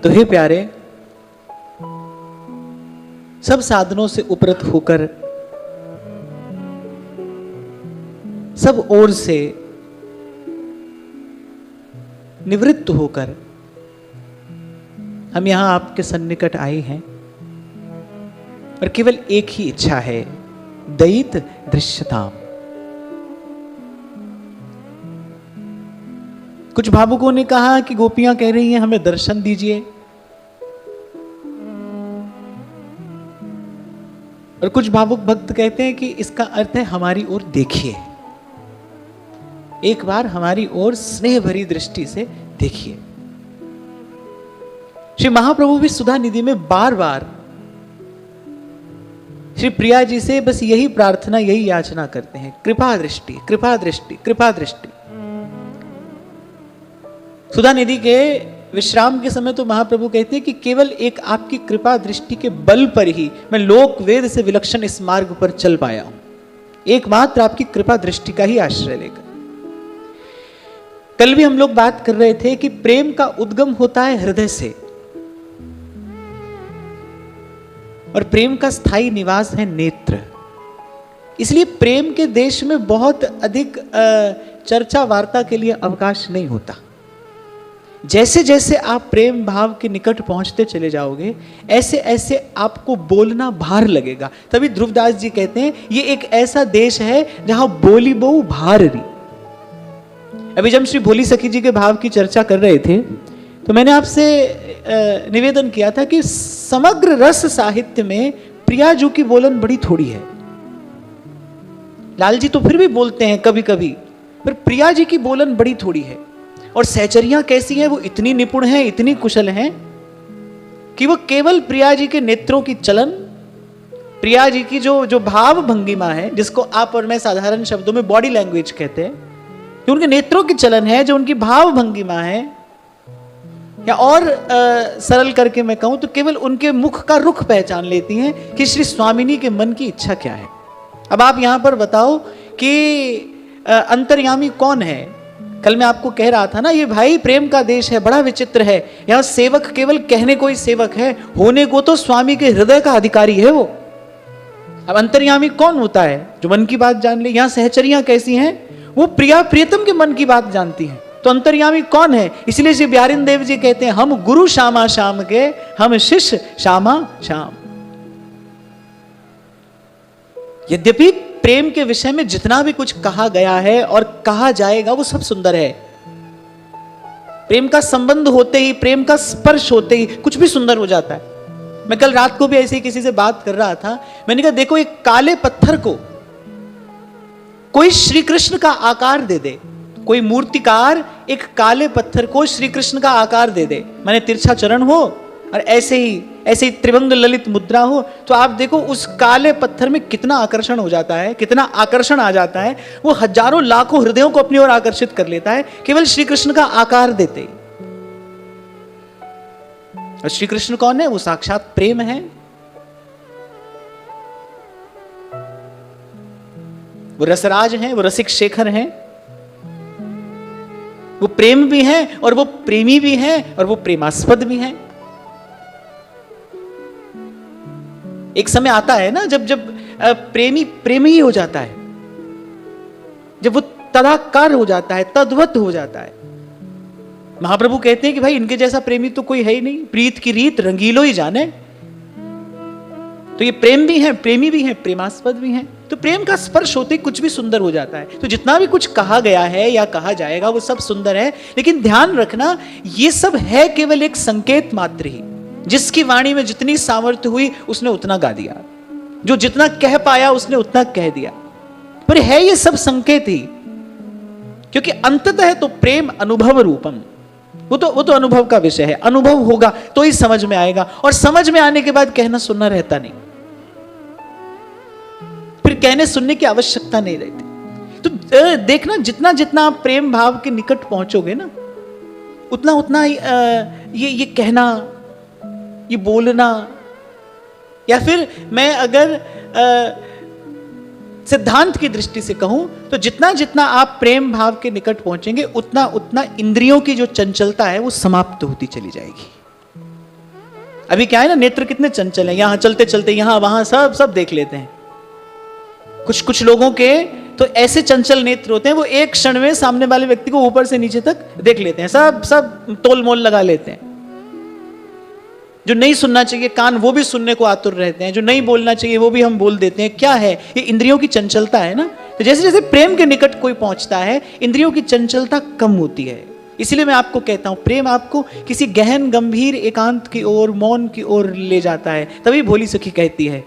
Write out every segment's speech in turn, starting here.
तो हे प्यारे, सब साधनों से उपरत होकर, सब ओर से निवृत्त होकर हम यहां आपके सन्निकट आए हैं और केवल एक ही इच्छा है, दयित दृश्यताम। कुछ भावुकों ने कहा कि गोपियां कह रही हैं हमें दर्शन दीजिए, और कुछ भावुक भक्त कहते हैं कि इसका अर्थ है हमारी ओर देखिए, एक बार हमारी ओर स्नेह भरी दृष्टि से देखिए। श्री महाप्रभु भी सुधा निधि में बार बार श्री प्रिया जी से बस यही प्रार्थना, यही याचना करते हैं, कृपा दृष्टि, कृपा दृष्टि, कृपा दृष्टि। सुधा निधि के विश्राम के समय तो महाप्रभु कहते हैं कि केवल एक आपकी कृपा दृष्टि के बल पर ही मैं लोक वेद से विलक्षण इस मार्ग पर चल पाया हूं, एकमात्र आपकी कृपा दृष्टि का ही आश्रय लेकर। कल भी हम लोग बात कर रहे थे कि प्रेम का उद्गम होता है हृदय से, और प्रेम का स्थायी निवास है नेत्र। इसलिए प्रेम के देश में बहुत अधिक चर्चा वार्ता के लिए अवकाश नहीं होता। जैसे जैसे आप प्रेम भाव के निकट पहुंचते चले जाओगे, ऐसे ऐसे आपको बोलना भार लगेगा। तभी ध्रुवदास जी कहते हैं ये एक ऐसा देश है जहां बोली बहु भार री। अभी जब श्री भोली सखी जी के भाव की चर्चा कर रहे थे तो मैंने आपसे निवेदन किया था कि समग्र रस साहित्य में प्रिया जी की बोलन बड़ी थोड़ी है। लाल जी तो फिर भी बोलते हैं कभी कभी, पर प्रिया जी की बोलन बड़ी थोड़ी है। और सहचरियां कैसी हैं, वो इतनी निपुण हैं, इतनी कुशल हैं कि वो केवल प्रिया जी के नेत्रों की चलन, प्रिया जी की जो भाव भंगिमा है, जिसको आप और मैं साधारण शब्दों में बॉडी लैंग्वेज कहते हैं, जो उनके नेत्रों की चलन है, जो उनकी भाव भंगिमा है, या और सरल करके मैं कहूं तो केवल उनके मुख का रुख पहचान लेती हैं कि श्री स्वामिनी के मन की इच्छा क्या है। अब आप यहां पर बताओ कि अंतर्यामी कौन है। कल मैं आपको कह रहा था ना, ये भाई प्रेम का देश है, बड़ा विचित्र है। यहां सेवक केवल कहने को ही सेवक है, होने को तो स्वामी के हृदय का अधिकारी है वो। अब अंतर्यामी कौन होता है, जो मन की बात जान ले। यहां सहचरियां कैसी हैं, वो प्रिया प्रियतम के मन की बात जानती हैं। तो अंतर्यामी कौन है, इसलिए श्री बिहारिन देव जी कहते हैं हम गुरु श्यामा श्याम के, हम शिष्य श्यामा श्याम। यद्यपि प्रेम के विषय में जितना भी कुछ कहा गया है और कहा जाएगा वो सब सुंदर है। प्रेम का संबंध होते ही, प्रेम का स्पर्श होते ही कुछ भी सुंदर हो जाता है। मैं कल रात को भी ऐसे ही किसी से बात कर रहा था, मैंने कहा देखो एक काले पत्थर को कोई श्री कृष्ण का आकार दे दे, कोई मूर्तिकार एक काले पत्थर को श्री कृष्ण का आकार दे दे, माने तिरछा चरण हो और ऐसे ही त्रिभंग ललित मुद्रा हो, तो आप देखो उस काले पत्थर में कितना आकर्षण हो जाता है, कितना आकर्षण आ जाता है। वो हजारों लाखों हृदयों को अपनी ओर आकर्षित कर लेता है केवल श्री कृष्ण का आकार देते ही। और श्री कृष्ण कौन है, वो साक्षात प्रेम है। वो रसराज हैं, वो रसिक शेखर हैं, वो प्रेम भी हैं और वो प्रेमी भी हैं और वो प्रेमास्पद भी हैं। एक समय आता है ना जब प्रेमी प्रेमी ही हो जाता है, जब वो तदाकार हो जाता है, तद्वत हो जाता है। महाप्रभु कहते हैं कि भाई इनके जैसा प्रेमी तो कोई है ही नहीं, प्रीत की रीत रंगीलो ही जाने। तो ये प्रेम भी हैं, प्रेमी भी हैं, प्रेमास्पद भी हैं। तो प्रेम का स्पर्श होते ही कुछ भी सुंदर हो जाता है। तो जितना भी कुछ कहा गया है या कहा जाएगा वो सब सुंदर है, लेकिन ध्यान रखना ये सब है केवल एक संकेत मात्र ही। जिसकी वाणी में जितनी सामर्थ्य हुई उसने उतना गा दिया, जो जितना कह पाया उसने उतना कह दिया, पर है ये सब संकेत ही। क्योंकि अंततः तो प्रेम अनुभव रूपम, वो तो अनुभव का विषय है। अनुभव होगा तो ही समझ में आएगा, और समझ में आने के बाद कहना सुनना रहता नहीं, फिर कहने सुनने की आवश्यकता नहीं रहती। तो देखना जितना जितना आप प्रेम भाव के निकट पहुंचोगे ना, उतना उतना ये कहना, ये बोलना, या फिर मैं अगर सिद्धांत की दृष्टि से कहूं तो जितना जितना आप प्रेम भाव के निकट पहुंचेंगे उतना उतना इंद्रियों की जो चंचलता है वो समाप्त होती चली जाएगी। अभी क्या है ना, नेत्र कितने चंचल हैं, यहां चलते चलते यहां वहां सब सब देख लेते हैं। कुछ कुछ लोगों के तो ऐसे चंचल नेत्र होते हैं, वो एक क्षण में सामने वाले व्यक्ति को ऊपर से नीचे तक देख लेते हैं, सब सब तोल मोल लगा लेते हैं। जो नहीं सुनना चाहिए कान, वो भी सुनने को आतुर रहते हैं, जो नहीं बोलना चाहिए वो भी हम बोल देते हैं। क्या है ये? इंद्रियों की चंचलता है ना। तो जैसे जैसे प्रेम के निकट कोई पहुंचता है, इंद्रियों की चंचलता कम होती है। इसलिए मैं आपको कहता हूं, प्रेम आपको किसी गहन गंभीर एकांत की ओर, मौन की ओर ले जाता है। तभी भोली सखी कहती है,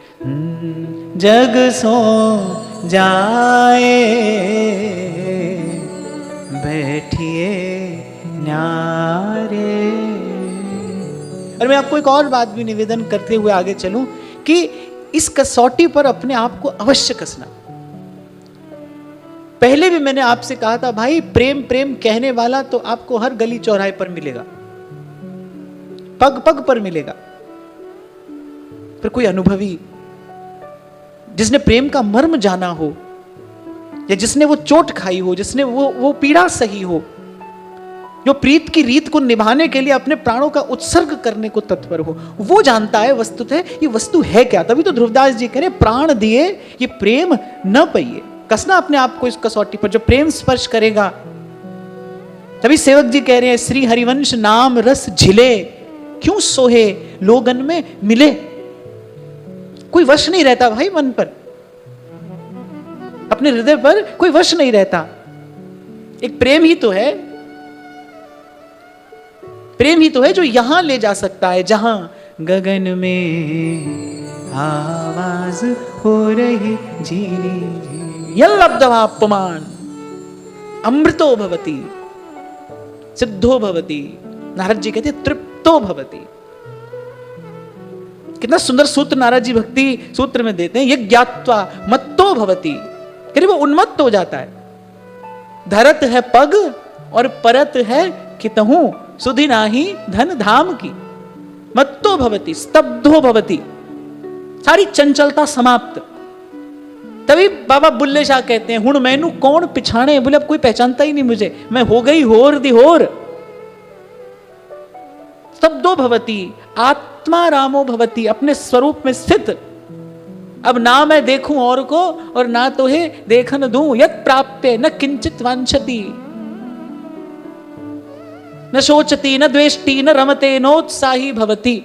जग सो जाए बैठिए न्यारे। और मैं आपको एक और बात भी निवेदन करते हुए आगे चलूं कि इस कसौटी पर अपने आप को अवश्य कसना। पहले भी मैंने आपसे कहा था, भाई प्रेम प्रेम कहने वाला तो आपको हर गली चौराहे पर मिलेगा, पग पग पर मिलेगा। पर कोई अनुभवी जिसने प्रेम का मर्म जाना हो, या जिसने वो चोट खाई हो, जिसने वो पीड़ा सही हो, जो प्रीत की रीत को निभाने के लिए अपने प्राणों का उत्सर्ग करने को तत्पर हो, वो जानता है वस्तुतः ये वस्तु है क्या। तभी तो ध्रुवदास जी कह रहे, प्राण दिए ये प्रेम न पाइए। कसना अपने आप को इस कसौटी पर, जो प्रेम स्पर्श करेगा। तभी सेवक जी कह रहे हैं, श्री हरिवंश नाम रस झिले, क्यों सोहे लोगन में मिले। कोई वश नहीं रहता भाई मन पर, अपने हृदय पर कोई वश नहीं रहता। एक प्रेम ही तो है, प्रेम ही तो है जो यहां ले जा सकता है जहां गगन में आवाज हो रही झीनी, यल्लब्धवाप्यमान अमृतो भवति सिद्धो भवति। नारद जी कहते तृप्तो भवति। कितना सुंदर सूत्र नारद जी भक्ति सूत्र में देते हैं, ये ज्ञात्वा मत्तो भवति। कह रहे वो उन्मत्त हो जाता है। धरत है पग और परत है कितहूं, सुधि नाही धन धाम की। मत्तो भवति स्तब्धो भवति, सारी चंचलता समाप्त। तभी बाबा बुल्ले शाह कहते हैं, हुण मैनू कौन पिछाणे। बोले अब कोई पहचानता ही नहीं मुझे, मैं हो गई होर दी होर। स्तब्धो भवति आत्मा रामो भवति, अपने स्वरूप में स्थित। अब ना मैं देखूं और को और ना तो है देखन दूं, यत् प्राप्य न किंचित वांछति, न शोचती न द्वेष्टि न रमते नोत्साही भवति।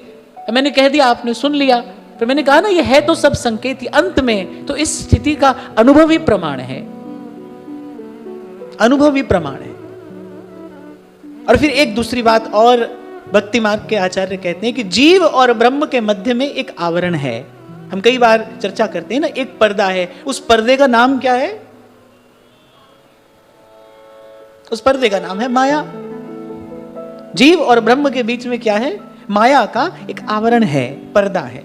मैंने कह दिया, आपने सुन लिया, पर मैंने कहा ना ये है तो सब संकेत ही। अंत में तो इस स्थिति का अनुभवी प्रमाण है, अनुभवी प्रमाण है। और फिर एक दूसरी बात और भक्ति मार्ग के आचार्य कहते हैं कि जीव और ब्रह्म के मध्य में एक आवरण है। हम कई बार चर्चा करते हैं ना, एक पर्दा है, उस पर्दे का नाम क्या है? उस पर्दे का नाम है माया। जीव और ब्रह्म के बीच में क्या है? माया का एक आवरण है, पर्दा है।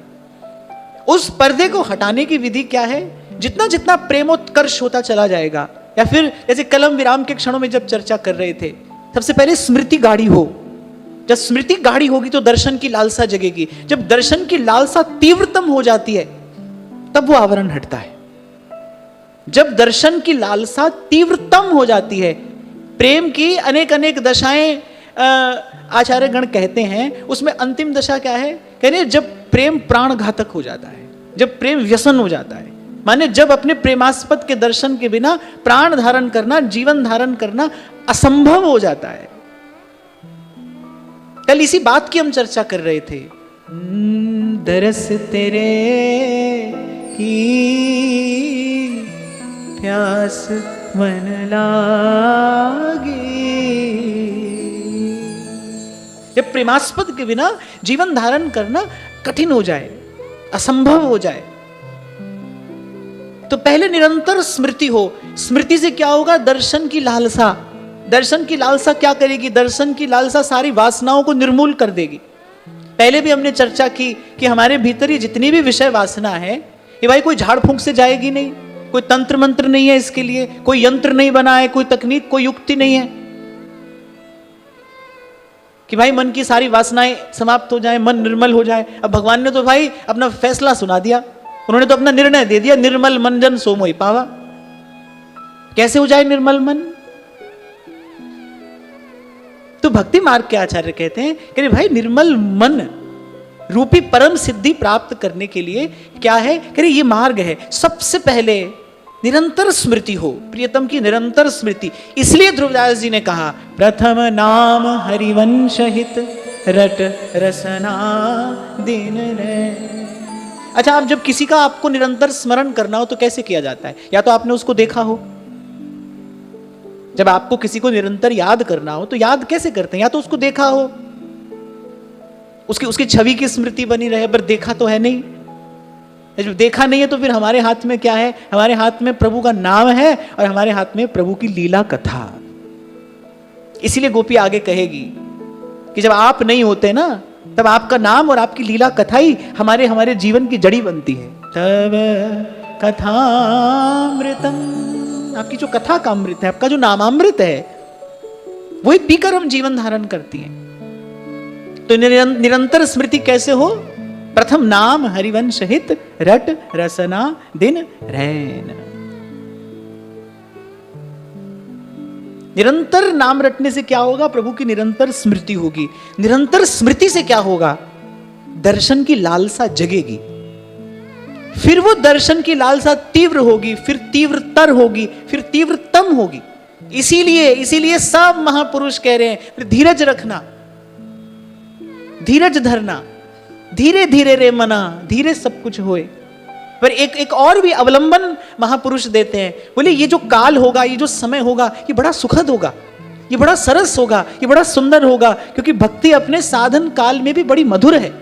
उस पर्दे को हटाने की विधि क्या है? जितना जितना प्रेमोत्कर्ष होता चला जाएगा, या फिर जैसे कलम विराम के क्षणों में जब चर्चा कर रहे थे, सबसे पहले स्मृति गाढ़ी हो। जब स्मृति गाढ़ी होगी तो दर्शन की लालसा जगेगी। जब दर्शन की लालसा तीव्रतम हो जाती है तब वो आवरण हटता है। जब दर्शन की लालसा तीव्रतम हो जाती है, प्रेम की अनेक अनेक दशाएं आचार्य गण कहते हैं, उसमें अंतिम दशा क्या है? कह रहे जब प्रेम प्राण घातक हो जाता है, जब प्रेम व्यसन हो जाता है, माने जब अपने प्रेमास्पद के दर्शन के बिना प्राण धारण करना, जीवन धारण करना असंभव हो जाता है। कल इसी बात की हम चर्चा कर रहे थे। दरस तेरे की प्यास मन लागी। जब प्रेमास्पद के बिना जीवन धारण करना कठिन हो जाए, असंभव हो जाए, तो पहले निरंतर स्मृति हो। स्मृति से क्या होगा? दर्शन की लालसा। दर्शन की लालसा क्या करेगी? दर्शन की लालसा सारी वासनाओं को निर्मूल कर देगी। पहले भी हमने चर्चा की कि हमारे भीतर ये जितनी भी विषय वासना है, ये भाई कोई झाड़ फूंक से जाएगी नहीं, कोई तंत्र मंत्र नहीं है इसके लिए, कोई यंत्र नहीं बना है, कोई तकनीक, कोई युक्ति नहीं है कि भाई मन की सारी वासनाएं समाप्त हो जाए, मन निर्मल हो जाए। अब भगवान ने तो भाई अपना फैसला सुना दिया, उन्होंने तो अपना निर्णय दे दिया, निर्मल मन जन सो मोहि पावा। कैसे हो जाए निर्मल मन? तो भक्ति मार्ग के आचार्य कहते हैं कि भाई निर्मल मन रूपी परम सिद्धि प्राप्त करने के लिए क्या है, कह रहे ये मार्ग है। सबसे पहले निरंतर स्मृति हो, प्रियतम की निरंतर स्मृति। इसलिए ध्रुवदास जी ने कहा प्रथम नाम हरिवंश हित रट रसना दिन रे। अच्छा, आप जब किसी का आपको निरंतर स्मरण करना हो तो कैसे किया जाता है? या तो आपने उसको देखा हो। जब आपको किसी को निरंतर याद करना हो तो याद कैसे करते हैं? या तो उसको देखा हो, उसकी छवि की स्मृति बनी रहे, पर देखा तो है नहीं। जब देखा नहीं है तो फिर हमारे हाथ में क्या है? हमारे हाथ में प्रभु का नाम है और हमारे हाथ में प्रभु की लीला कथा। इसीलिए गोपी आगे कहेगी कि जब आप नहीं होते ना, तब आपका नाम और आपकी लीला कथा ही हमारे जीवन की जड़ी बनती है। तब कथामृतम, आपकी जो कथा का अमृत है, आपका जो नामामृत है, वही पीकर हम जीवन धारण करती हैं। तो निरंतर स्मृति कैसे हो? प्रथम नाम हरिवंश हित रट रसना दिन रैन। निरंतर नाम रटने से क्या होगा? प्रभु की निरंतर स्मृति होगी। निरंतर स्मृति से क्या होगा? दर्शन की लालसा जगेगी। फिर वो दर्शन की लालसा तीव्र होगी, फिर तीव्रतर होगी, फिर तीव्रतम होगी। इसीलिए सब महापुरुष कह रहे हैं फिर धीरज रखना, धीरज धरना, धीरे धीरे रे मना, धीरे सब कुछ होए। पर एक और भी अवलंबन महापुरुष देते हैं, बोले ये जो काल होगा, ये जो समय होगा, ये बड़ा सुखद होगा, ये बड़ा सरस होगा, ये बड़ा सुंदर होगा, क्योंकि भक्ति अपने साधन काल में भी बड़ी मधुर है।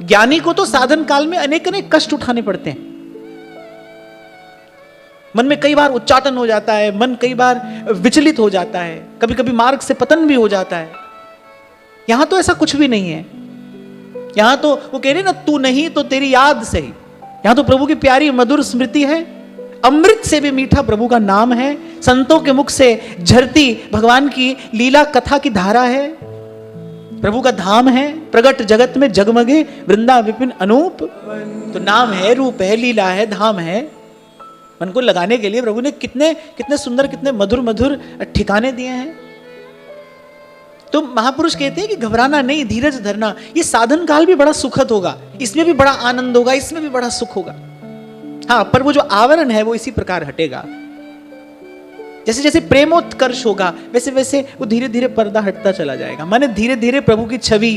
ज्ञानी को तो साधन काल में अनेक अनेक कष्ट उठाने पड़ते हैं। मन में कई बार उच्चाटन हो जाता है, मन कई बार विचलित हो जाता है, कभी कभी मार्ग से पतन भी हो जाता है। यहां तो ऐसा कुछ भी नहीं है। यहां तो वो कह रहे ना, तू नहीं तो तेरी याद सही। यहां तो प्रभु की प्यारी मधुर स्मृति है, अमृत से भी मीठा प्रभु का नाम है, संतों के मुख से झरती भगवान की लीला कथा की धारा है, प्रभु का धाम है, प्रगट जगत में जगमगे वृंदा विपिन अनूप। तो नाम है, रूप है, लीला है, धाम है। मन को लगाने के लिए प्रभु ने कितने कितने सुंदर, कितने मधुर मधुर ठिकाने दिए हैं। तो महापुरुष कहते हैं कि घबराना नहीं, धीरज धरना। ये साधन काल भी बड़ा सुखद होगा, इसमें भी बड़ा आनंद होगा, इसमें भी बड़ा सुख होगा। हाँ, पर वो जो आवरण है वो इसी प्रकार हटेगा। जैसे जैसे प्रेमोत्कर्ष होगा, वैसे वैसे वो धीरे धीरे पर्दा हटता चला जाएगा। माने धीरे धीरे प्रभु की छवि,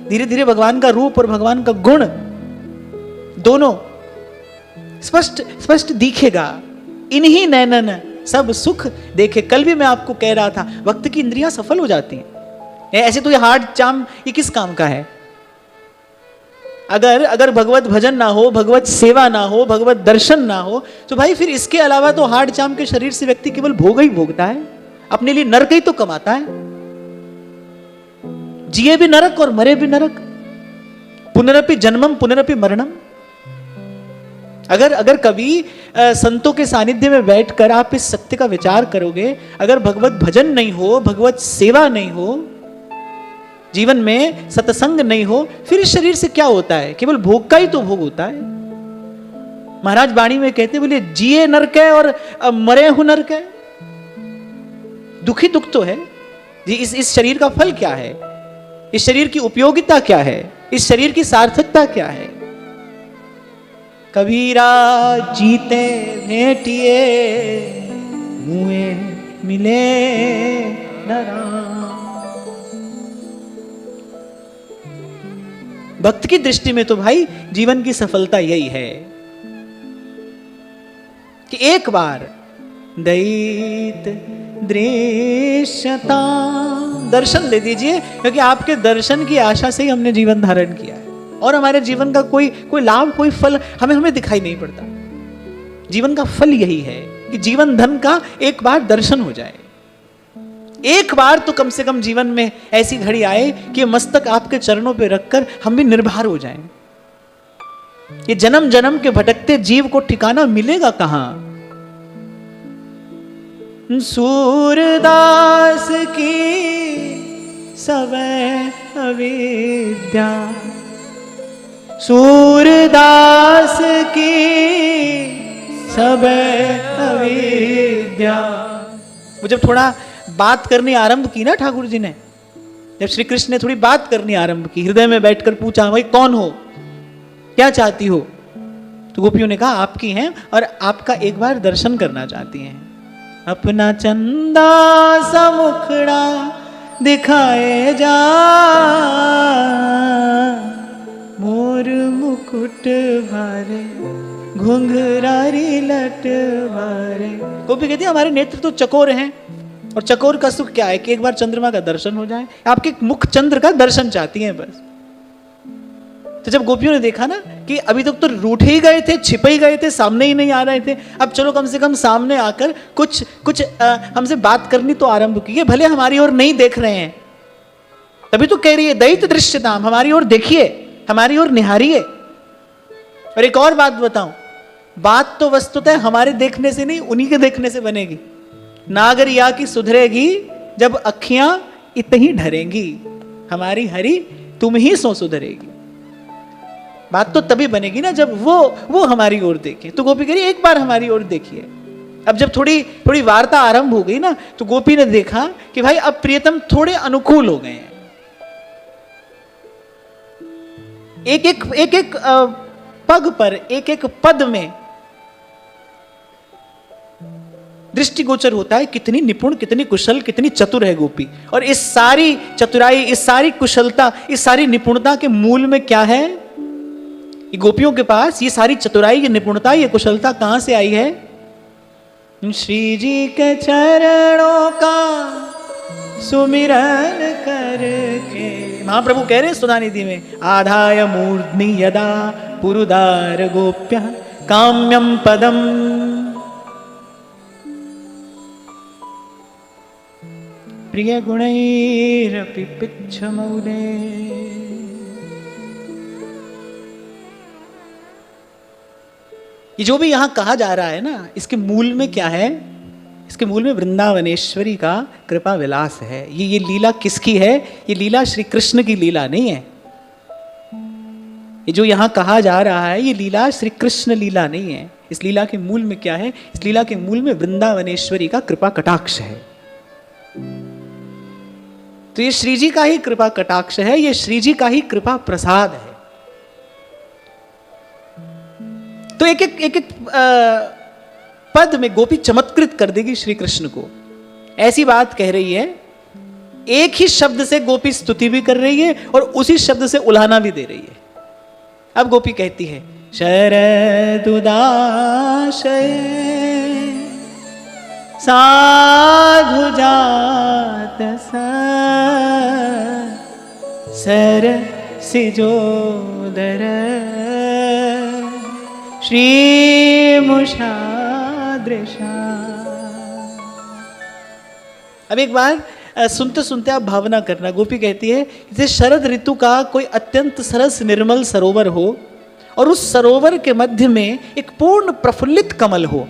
धीरे धीरे भगवान का रूप और भगवान का गुण दोनों स्पष्ट स्पष्ट दिखेगा। इन्हीं नैनन सब सुख देखे। कल भी मैं आपको कह रहा था, वक्त की इंद्रियां सफल हो जाती हैं। ऐसे तो ये हार्ड चाम ये किस काम का है? अगर भगवत भजन ना हो, भगवत सेवा ना हो, भगवत दर्शन ना हो, तो भाई फिर इसके अलावा तो हार्ड चाम के शरीर से व्यक्ति केवल भोग ही भोगता है, अपने लिए नरक ही तो कमाता है। जिए भी नरक और मरे भी नरक। पुनरपि जन्मम पुनरपि मरणम। अगर कभी संतों के सानिध्य में बैठकर आप इस सत्य का विचार करोगे, अगर भगवत भजन नहीं हो, भगवत सेवा नहीं हो, जीवन में सत्संग नहीं हो, फिर इस शरीर से क्या होता है? केवल भोग का ही तो भोग होता है। महाराज वाणी में कहते बोले, जिए नरक है और मरे हूं नरक है। दुखी दुख तो है जी। इस शरीर का फल क्या है? इस शरीर की उपयोगिता क्या है? इस शरीर की सार्थकता क्या है? कबीरा जीते भेटिए मुए मिले नरा। भक्त की दृष्टि में तो भाई जीवन की सफलता यही है कि एक बार दैत दृश्यता दर्शन दे दीजिए, क्योंकि आपके दर्शन की आशा से ही हमने जीवन धारण किया है और हमारे जीवन का कोई लाभ, कोई फल हमें दिखाई नहीं पड़ता। जीवन का फल यही है कि जीवन धन का एक बार दर्शन हो जाए। एक बार तो कम से कम जीवन में ऐसी घड़ी आए कि मस्तक आपके चरणों पे रखकर हम भी निर्भर हो जाएं। ये जन्म जन्म के भटकते जीव को ठिकाना मिलेगा कहां? सूरदास की सवै अविद्या, सूरदास की सवै अविद्या। वो जब थोड़ा बात करनी आरंभ की ना ठाकुर जी ने, जब श्री कृष्ण ने थोड़ी बात करनी आरंभ की, हृदय में बैठकर पूछा, भाई कौन हो, क्या चाहती हो? तो गोपियों ने कहा आपकी हैं और आपका एक बार दर्शन करना चाहती हैं। अपना चंदा सा मुखड़ा दिखाए जा, मोर मुकुट भारे घुंघरारी लट भारे। गोपी कहती है हमारे नेत्र तो चकोर हैं, और चकोर का सुख क्या है कि एक बार चंद्रमा का दर्शन हो जाए। आपके मुख चंद्र का दर्शन चाहती हैं बस। तो जब गोपियों ने देखा ना कि अभी तक तो रूठ ही गए थे, छिप ही गए थे, सामने ही नहीं आ रहे थे, अब चलो कम से कम सामने आकर कुछ हमसे बात करनी तो आरंभ की है, भले हमारी ओर नहीं देख रहे हैं, तभी तो कह रही है दैत दृश्यताम, हमारी ओर देखिए, हमारी ओर निहारिए। और एक और बात बताऊं, बात तो वस्तुतः हमारे देखने से नहीं, उन्हीं के देखने से बनेगी। नागर या की सुधरेगी जब अखियां इतनी ढरेंगी, हमारी हरी तुम ही सो सुधरेगी। बात तो तभी बनेगी ना जब वो हमारी ओर देखे। तो गोपी कह रही एक बार हमारी ओर देखिए। अब जब थोड़ी वार्ता आरंभ हो गई ना, तो गोपी ने देखा कि भाई अब प्रियतम थोड़े अनुकूल हो गए हैं। एक एक पग पर, एक एक पद में दृष्टिगोचर होता है कितनी निपुण, कितनी कुशल, कितनी चतुर है गोपी। और इस सारी चतुराई, इस सारी कुशलता, इस सारी निपुणता के मूल में क्या है? ये गोपियों के पास ये सारी चतुराई, ये निपुणता, ये कुशलता कहां से आई है? श्री जी के चरणों का सुमिरन करके। महाप्रभु कह रहे हैं सुधा निधि में, आधाय मूर्ध्नि यदा पुरुदार गोप्य काम्यम पदम प्रिय गुणैरपि पिच्छमौले। ये जो भी यहां कहा जा रहा है ना, इसके मूल में क्या है? इसके मूल में वृंदावनेश्वरी का कृपा विलास है। ये लीला किसकी है? ये लीला श्री कृष्ण की लीला नहीं है। ये जो यहां कहा जा रहा है, ये लीला श्री कृष्ण लीला नहीं है। इस लीला के मूल में क्या है? इस लीला के मूल में वृंदावनेश्वरी का कृपा कटाक्ष है। तो ये श्री जी का ही कृपा कटाक्ष है, ये श्री जी का ही कृपा प्रसाद है। तो एक एक पद में गोपी चमत्कृत कर देगी श्री कृष्ण को। ऐसी बात कह रही है, एक ही शब्द से गोपी स्तुति भी कर रही है और उसी शब्द से उल्हाना भी दे रही है। अब गोपी कहती है, शरदुदाशय साधु जात सर सिजोदर श्री मुषादृशा। अब एक बार सुनते सुनते आप भावना करना। गोपी कहती है जैसे शरद ऋतु का कोई अत्यंत सरस निर्मल सरोवर हो और उस सरोवर के मध्य में एक पूर्ण प्रफुल्लित कमल हो,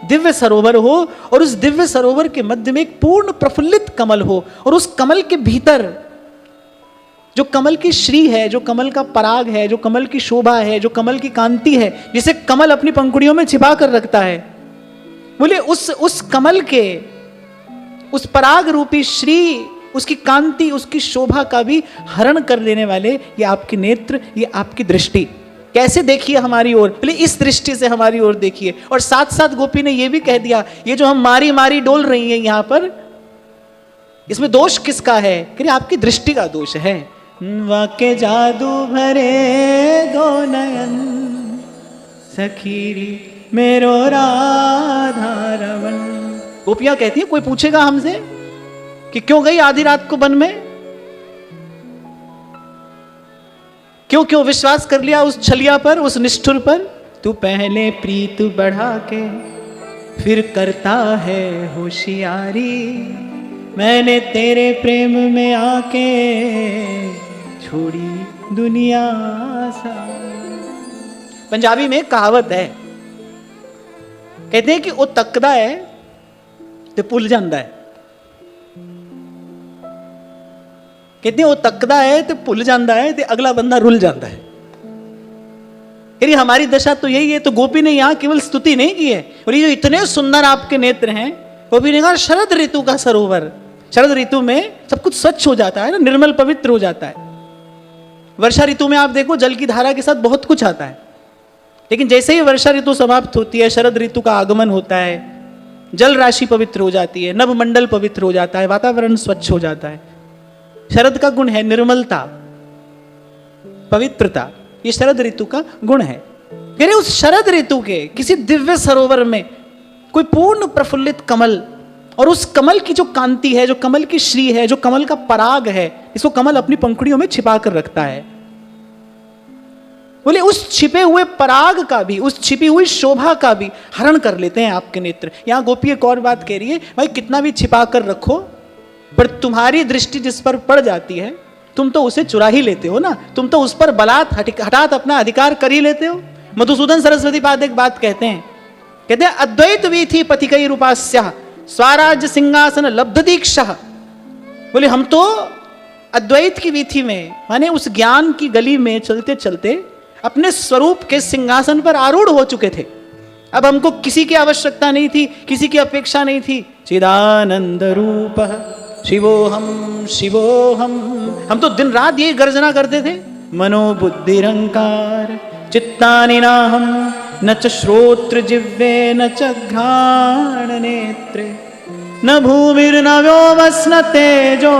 दिव्य सरोवर हो और उस दिव्य सरोवर के मध्य में एक पूर्ण प्रफुल्लित कमल हो और उस कमल के भीतर जो कमल की श्री है, जो कमल का पराग है, जो कमल की शोभा है, जो कमल की कांति है, जिसे कमल अपनी पंखुड़ियों में छिपा कर रखता है, बोले उस कमल के उस पराग रूपी श्री, उसकी कांति, उसकी शोभा का भी हरण कर लेने वाले ये आपके नेत्र, ये आपकी दृष्टि। कैसे देखिए हमारी ओर? बोले इस दृष्टि से हमारी ओर देखिए। और साथ साथ गोपी ने यह भी कह दिया, ये जो हम मारी मारी डोल रही हैं यहां पर, इसमें दोष किसका है? कि आपकी दृष्टि का दोष है। वाके जादू भरे दो नयन सखीरी मेरो राधा रमन। गोपियां कहती है, कोई पूछेगा हमसे कि क्यों गई आधी रात को वन में, क्यों विश्वास कर लिया उस छलिया पर, उस निष्ठुर पर? तू पहले प्रीत बढ़ा के फिर करता है होशियारी, मैंने तेरे प्रेम में आके छोड़ी दुनिया सा। पंजाबी में कहावत है, कहते हैं कि वो तकदा है तो भुल जाता है। कहते हैं वो तकदा है तो भुल जाता है, तो अगला बंदा रुल जाता है। यानी हमारी दशा तो यही है। तो गोपी ने यहां केवल स्तुति नहीं की है, और ये जो इतने सुंदर आपके नेत्र हैं, गोपी ने कहा शरद ऋतु का सरोवर, शरद ऋतु में सब कुछ स्वच्छ हो जाता है ना, निर्मल पवित्र हो जाता है। वर्षा ऋतु में आप देखो जल की धारा के साथ बहुत कुछ आता है, लेकिन जैसे ही वर्षा ऋतु समाप्त होती है, शरद ऋतु का आगमन होता है, जल राशि पवित्र हो जाती है, नभमंडल पवित्र हो जाता है, वातावरण स्वच्छ हो जाता है। शरद का गुण है निर्मलता, पवित्रता, ये शरद ऋतु का गुण है। फिर उस शरद ऋतु के किसी दिव्य सरोवर में कोई पूर्ण प्रफुल्लित कमल, और उस कमल की जो कांति है, जो कमल की श्री है, जो कमल का पराग है, इसको कमल अपनी पंखुड़ियों में छिपा कर रखता है। बोले उस छिपे हुए पराग का भी, उस छिपी हुई शोभा का भी हरण कर लेते हैं आपके नेत्र। यहां गोपी एक और बात कह रही है, भाई कितना भी छिपा कर रखो, पर तुम्हारी दृष्टि जिस पर पड़ जाती है, तुम तो उसे चुरा ही लेते हो ना, तुम तो उस पर बलात् हठात अपना अधिकार कर ही लेते हो। मधुसूदन सरस्वती पाद एक बात कहते हैं अद्वैत वीथि पथिकै रूपास्यः स्वराज्य सिंहासन लब्ध दीक्षा। बोले हम तो अद्वैत की वीथि में, माने उस ज्ञान की गली में चलते चलते अपने स्वरूप के सिंहासन पर आरूढ़ हो चुके थे। अब हमको किसी की आवश्यकता नहीं थी, किसी की अपेक्षा नहीं थी। चिदानंद रूप शिवोहम शिवोहम, हम तो दिन रात यही गर्जना करते थे। मनोबुद्धिरंकार चित्तानि नाहम न च श्रोत्र जिह्वे न च घ्राण नेत्रे न भूमिर्नव्यो वस्न तेजो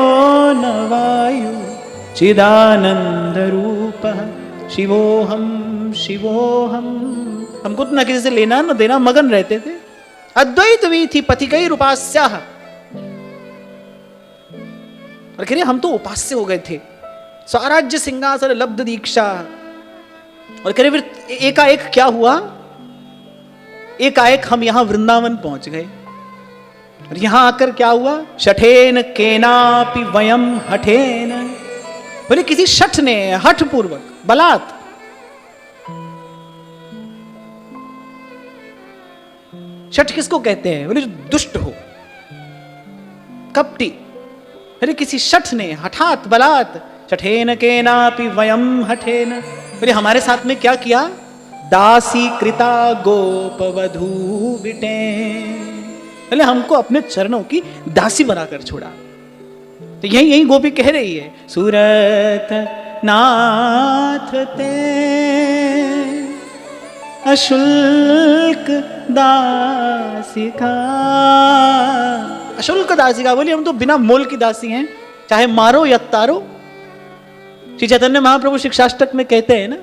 न वायु चिदानंद रूप शिवोहम शिवोहम। हमको तो न किसी से लेना न देना, मगन रहते थे। अद्वैत वीथि पथिकै रूपास्यः, और कह रहे हम तो उपास्य हो गए थे। स्वराज्य सिंहासन लब्ध दीक्षा, और कह रहे फिर एकाएक क्या हुआ, एकाएक हम यहां वृंदावन पहुंच गए। और यहां आकर क्या हुआ, शठेन केनापि वयम हठेन, बोले किसी शठ ने हठ पूर्वक बलात्, शठ किसको कहते हैं, बोले जो दुष्ट हो, कपटी, अरे किसी शठ ने हठात बलात्, शठेन केनापि वयम हठेन, बोले हमारे साथ में क्या किया, दासी कृता गोपवधू विटे, बोले हमको अपने चरणों की दासी बनाकर छोड़ा। तो यही गोपी कह रही है, सूरत नाथ ते अशुल्क दासिका, अशुल्क दासिका, बोली हम तो बिना मोल की दासी हैं, चाहे मारो या तारो। श्री चैतन्य महाप्रभु शिक्षाष्टक में कहते हैं ना,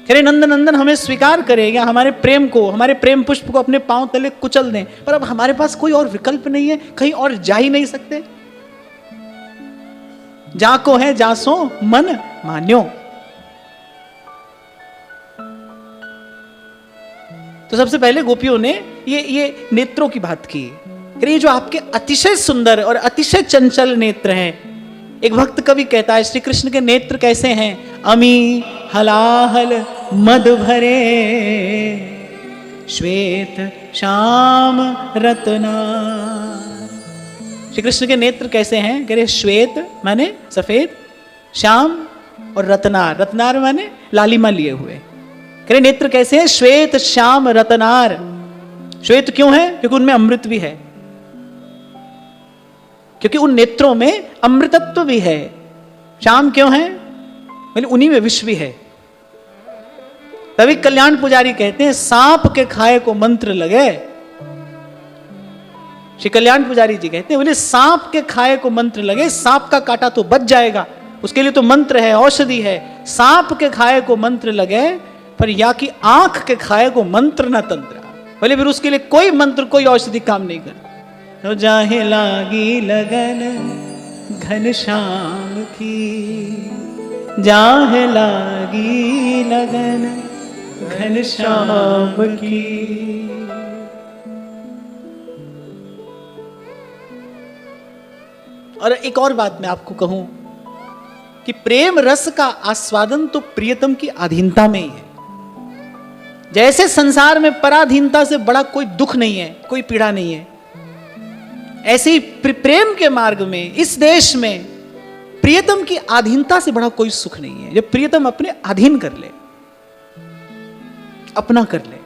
अरे नंदन नंदन हमें स्वीकार करेगा, हमारे प्रेम को, हमारे प्रेम पुष्प को अपने पांव तले कुचल दें, पर अब हमारे पास कोई और विकल्प नहीं है, कहीं और जा ही नहीं सकते। जाको है जासो मन मान्यो। तो सबसे पहले गोपियों ने ये नेत्रों की बात की। ये जो आपके अतिशय सुंदर और अतिशय चंचल नेत्र हैं, एक भक्त कवि कहता है श्री कृष्ण के नेत्र कैसे हैं, अमी हलाहल मद भरे श्वेत श्याम रत्ना। श्री कृष्ण के नेत्र कैसे हैं, कह रहे श्वेत माने सफेद, श्याम और रत्नार, रत्नार माने लालिमा लिए हुए। कह रहे नेत्र कैसे हैं, श्वेत श्याम रत्नार। श्वेत क्यों है, क्योंकि उनमें अमृत भी है, क्योंकि उन नेत्रों में अमृतत्व भी है। श्याम क्यों है, मतलब उन्हीं में विष भी है। तभी कल्याण पुजारी कहते हैं सांप के खाए को मंत्र लगे। श्री कल्याण पुजारी जी कहते हैं, बोले सांप के खाए को मंत्र लगे, सांप का काटा तो बच जाएगा, उसके लिए तो मंत्र है, औषधि है। सांप के खाए को मंत्र लगे, पर या कि आंख के खाए को मंत्र न तंत्र, बोले फिर उसके लिए कोई मंत्र कोई औषधि काम नहीं करती। तो जाहे लागी लगन घनश्याम की, जाहे लागी लगन घनश्याम की। और एक और बात मैं आपको कहूं कि प्रेम रस का आस्वादन तो प्रियतम की अधीनता में ही है। जैसे संसार में पराधीनता से बड़ा कोई दुख नहीं है, कोई पीड़ा नहीं है, ऐसे ही प्रेम के मार्ग में, इस देश में प्रियतम की अधीनता से बड़ा कोई सुख नहीं है। जब प्रियतम अपने अधीन कर ले, अपना कर ले,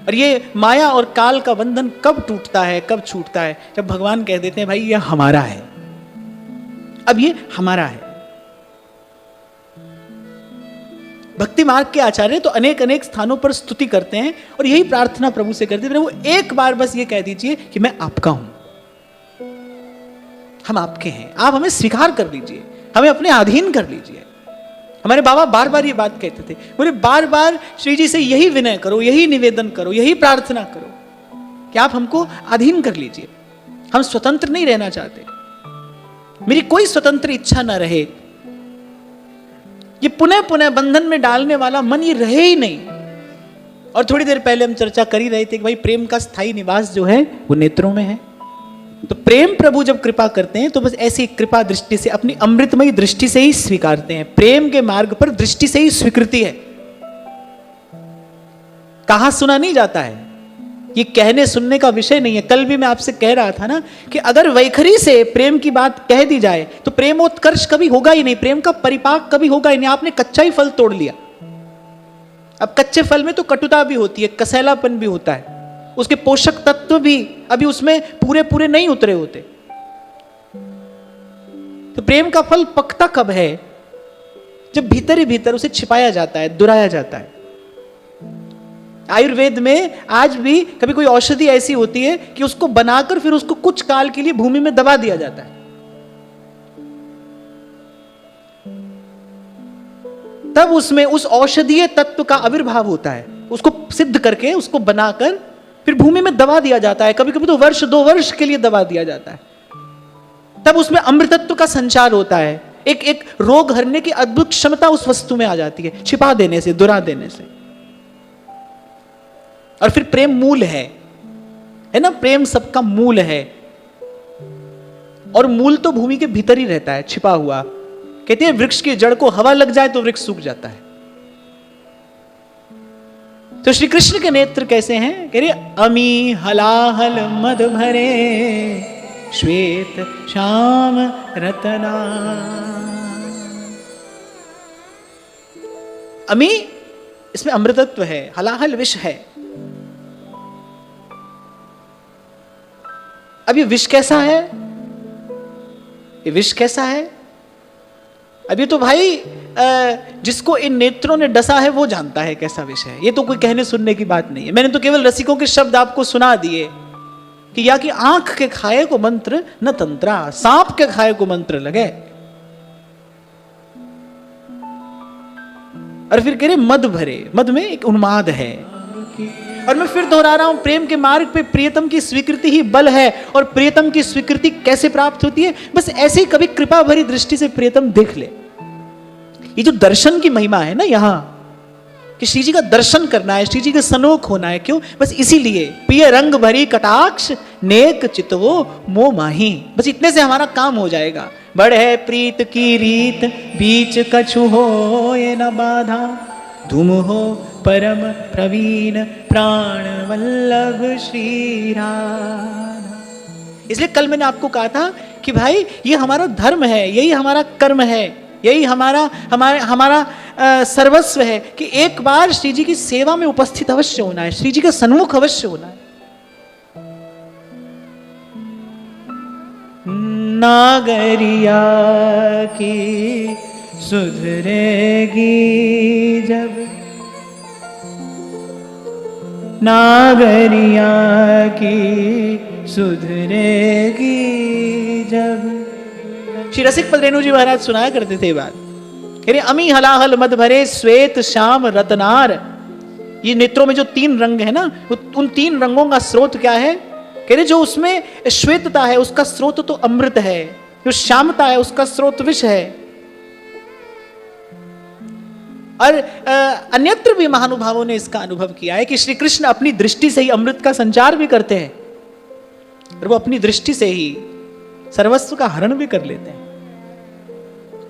और ये माया और काल का बंधन कब टूटता है, कब छूटता है? जब भगवान कह देते हैं भाई ये हमारा है, अब ये हमारा है। भक्ति मार्ग के आचार्य तो अनेक अनेक स्थानों पर स्तुति करते हैं और यही प्रार्थना प्रभु से करते हैं, प्रभु एक बार बस ये कह दीजिए कि मैं आपका हूं, हम आपके हैं, आप हमें स्वीकार कर लीजिए, हमें अपने अधीन कर लीजिए। हमारे बाबा बार बार ये बात कहते थे, बोले बार बार श्री जी से यही विनय करो, यही निवेदन करो, यही प्रार्थना करो कि आप हमको अधीन कर लीजिए। हम स्वतंत्र नहीं रहना चाहते, मेरी कोई स्वतंत्र इच्छा ना रहे, ये पुनः पुनः बंधन में डालने वाला मन ये रहे ही नहीं। और थोड़ी देर पहले हम चर्चा कर ही रहे थे कि भाई प्रेम का स्थायी निवास जो है वो नेत्रों में है। तो प्रेम प्रभु जब कृपा करते हैं तो बस ऐसी कृपा दृष्टि से, अपनी अमृतमयी दृष्टि से ही स्वीकारते हैं। प्रेम के मार्ग पर दृष्टि से ही स्वीकृति है, कहा सुना नहीं जाता है, ये कहने सुनने का विषय नहीं है। कल भी मैं आपसे कह रहा था ना कि अगर वैखरी से प्रेम की बात कह दी जाए तो प्रेमोत्कर्ष कभी होगा ही नहीं, प्रेम का परिपाक कभी होगा ही नहीं। आपने कच्चा ही फल तोड़ लिया। अब कच्चे फल में तो कटुता भी होती है, कसैलापन भी होता है, उसके पोषक तत्व भी अभी उसमें पूरे पूरे नहीं उतरे होते। तो प्रेम का फल पकता कब है? जब भीतर ही भीतर उसे छिपाया जाता है, दुराया जाता है। आयुर्वेद में आज भी कभी कोई औषधि ऐसी होती है कि उसको बनाकर फिर उसको कुछ काल के लिए भूमि में दबा दिया जाता है, तब उसमें उस औषधीय तत्व का आविर्भाव होता है। उसको सिद्ध करके उसको बनाकर फिर भूमि में दबा दिया जाता है, कभी कभी तो वर्ष 2 वर्ष के लिए दबा दिया जाता है। तब उसमें अमृतत्व का संचार होता है, एक एक रोग हरने की अद्भुत क्षमता उस वस्तु में आ जाती है, छिपा देने से, दुरा देने से। और फिर प्रेम मूल है ना, प्रेम सबका मूल है। और मूल तो भूमि के भीतर ही रहता है, छिपा हुआ। कहते हैं वृक्ष की जड़ को हवा लग जाए तो वृक्ष सूख जाता है। तो श्री कृष्ण के नेत्र कैसे हैं? कह रहे अमी हलाहल मद भरे श्वेत श्याम रतना। अमी, इसमें अमृतत्व है, हलाहल विष है। अब ये विष कैसा है? ये विष कैसा है? अब ये तो भाई जिसको इन नेत्रों ने डसा है वो जानता है कैसा विष है। ये तो कोई कहने सुनने की बात नहीं है। मैंने तो केवल रसिकों के शब्द आपको सुना दिए कि या कि आंख के खाए को मंत्र न तंत्रा, सांप के खाए को मंत्र लगे। और फिर कह रहे मद भरे, मद में एक उन्माद है। और मैं फिर दोहरा रहा हूं, प्रेम के मार्ग पे प्रियतम की स्वीकृति ही बल है। और प्रियतम की स्वीकृति कैसे प्राप्त होती है? बस ऐसे ही कभी कृपा भरी दृष्टि से प्रियतम देख ले। ये जो दर्शन की महिमा है ना यहां, कि श्री जी का दर्शन करना है, श्री जी का सनोख होना है। क्यों? बस इसीलिए पिय रंग भरी कटाक्ष नेक चितवो मोह माही। बस इतने से हमारा काम हो जाएगा। बढ़े प्रीत की रीत बीच कछु हो ये न बाधा, तुम हो परम प्रवीण प्राण वल्लभ श्री राधा। इसलिए कल मैंने आपको कहा था कि भाई ये हमारा धर्म है, यही हमारा कर्म है, यही हमारा सर्वस्व है कि एक बार श्री जी की सेवा में उपस्थित अवश्य होना है, श्री जी का सन्मुख अवश्य होना है। नागरिया की सुधरेगी जब, नागरिया की सुधरेगी जब। श्री रसिक रेणु जी महाराज सुनाया करते थे बात। कह रहे अमी हलाहल मद भरे श्वेत श्याम रत्नार। ये नेत्रों में जो 3 रंग है ना, उन 3 रंगों का स्रोत क्या है? कह रहे जो उसमें श्वेतता है उसका स्रोत तो अमृत है, जो श्यामता है उसका स्रोत विष है। और अन्यत्र भी महानुभावों ने इसका अनुभव किया है कि श्री कृष्ण अपनी दृष्टि से ही अमृत का संचार भी करते हैं और वो अपनी दृष्टि से ही सर्वस्व का हरण भी कर लेते हैं।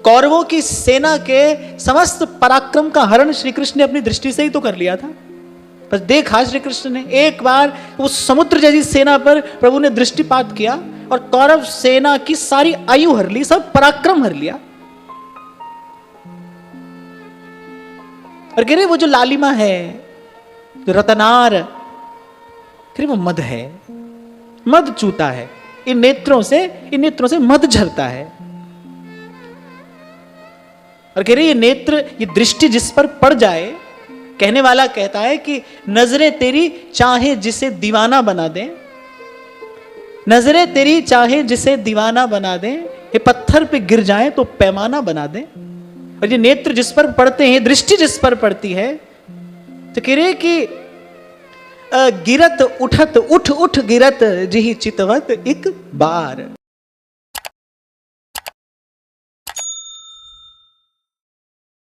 कौरवों की सेना के समस्त पराक्रम का हरण श्री कृष्ण ने अपनी दृष्टि से ही तो कर लिया था। बस देखा श्री कृष्ण ने एक बार उस समुद्र जैसी सेना पर प्रभु ने दृष्टिपात किया और कौरव सेना की सारी आयु हर ली, सब पराक्रम हर लिया। और कह रहे वो जो लालिमा है, जो रतनार, फिर वो मद है, मद चूता है, इन नेत्रों से मद झरता है। और कह रहे ये नेत्र, ये दृष्टि जिस पर पड़ जाए, कहने वाला कहता है कि नजरें तेरी चाहे जिसे दीवाना बना दें, नजरें तेरी चाहे जिसे दीवाना बना दें, ये पत्थर पे गिर जाए तो पैमाना बना दें। और ये नेत्र जिस पर पड़ते हैं, दृष्टि जिस पर पड़ती है, तो कह रहे कि गिरत उठत उठ उठ गिरत जिहि चितवत एक बार।